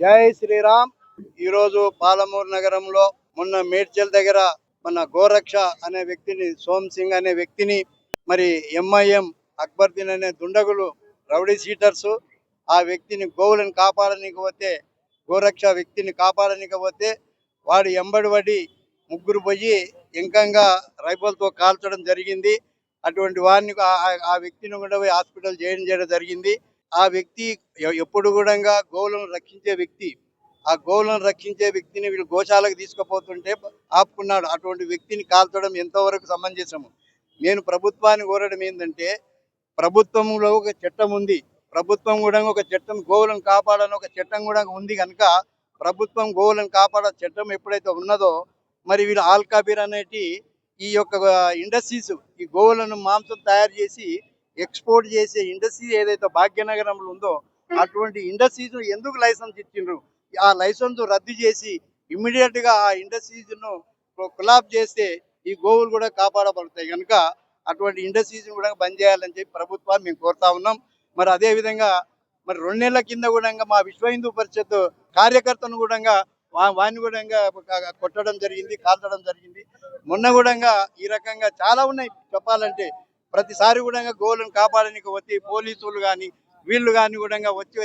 జై శ్రీరామ్. ఈరోజు పాలమూరు నగరంలో మొన్న మేడ్చల్ దగ్గర మన గోరక్ష అనే వ్యక్తిని, సోమ్ సింగ్ అనే వ్యక్తిని, మరి ఎంఐఎం అక్బర్దీన్ అనే దుండగులు, రౌడీ సీటర్స్ ఆ వ్యక్తిని, గోవులను కాపాడనీకపోతే, గోరక్ష వ్యక్తిని కాపాడనీకపోతే వాడు ఎంబడి ముగ్గురు పోయి ఇంకంగా రైఫల్తో కాల్చడం జరిగింది. అటువంటి వారిని ఆ వ్యక్తిని కూడా పోయి హాస్పిటల్ చేయడం జరిగింది. ఆ వ్యక్తి ఎప్పుడు కూడా గోవులను రక్షించే వ్యక్తి. ఆ గోవులను రక్షించే వ్యక్తిని వీళ్ళు గోశాలకు తీసుకుపోతుంటే ఆపుకున్నాడు. అటువంటి వ్యక్తిని కాల్చడం ఎంతవరకు సమంజసము? నేను ప్రభుత్వాన్ని కోరడం ఏంటంటే, ప్రభుత్వంలో ఒక చట్టం ఉంది. ప్రభుత్వం కూడా ఒక చట్టం, గోవులను కాపాడని ఒక చట్టం కూడా ఉంది కనుక ప్రభుత్వం గోవులను కాపాడే చట్టం ఎప్పుడైతే ఉన్నదో, మరి వీళ్ళు ఆల్కాబీర్ అనేటి ఈ యొక్క ఇండస్ట్రీస్, ఈ గోవులను మాంసం తయారు చేసి ఎక్స్పోర్ట్ చేసే ఇండస్ట్రీ ఏదైతే భాగ్యనగరంలో ఉందో, అటువంటి ఇండస్ట్రీస్ ఎందుకు లైసెన్స్ ఇచ్చిండ్రు? ఆ లైసెన్స్ రద్దు చేసి ఇమ్మీడియట్ గా ఆ ఇండస్ట్రీస్ ను కొలాబ్ చేస్తే ఈ గోవులు కూడా కాపాడబడతాయి కనుక అటువంటి ఇండస్ట్రీస్ కూడా బంద్ చేయాలని చెప్పి ప్రభుత్వాన్ని మేము కోరుతా ఉన్నాం. మరి అదే విధంగా మరి 2 నెలల కింద కూడా మా విశ్వ హిందూ పరిషత్ కార్యకర్తను కూడా వాడిని కూడా కొట్టడం జరిగింది, కాల్చడం జరిగింది. మొన్న కూడా ఈ రకంగా చాలా ఉన్నాయి చెప్పాలంటే. ప్రతిసారి కూడా గోవులను కాపాడడానికి వచ్చి పోలీసులు కానీ వీళ్ళు కానీ కూడా వచ్చి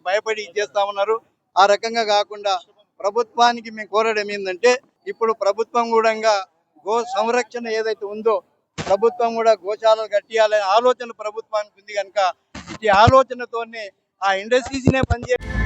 భయపడి ఇచ్చేస్తా ఉన్నారు. ఆ రకంగా కాకుండా ప్రభుత్వానికి మేము కోరడం ఏంటంటే, ఇప్పుడు ప్రభుత్వం కూడా గో సంరక్షణ ఏదైతే ఉందో, ప్రభుత్వం కూడా గోశాలలు కట్టియాలనే ఆలోచన ప్రభుత్వానికి ఉంది కనుక ఈ ఆలోచనతోనే ఆ ఇండస్ట్రీస్నే పనిచేయాలి.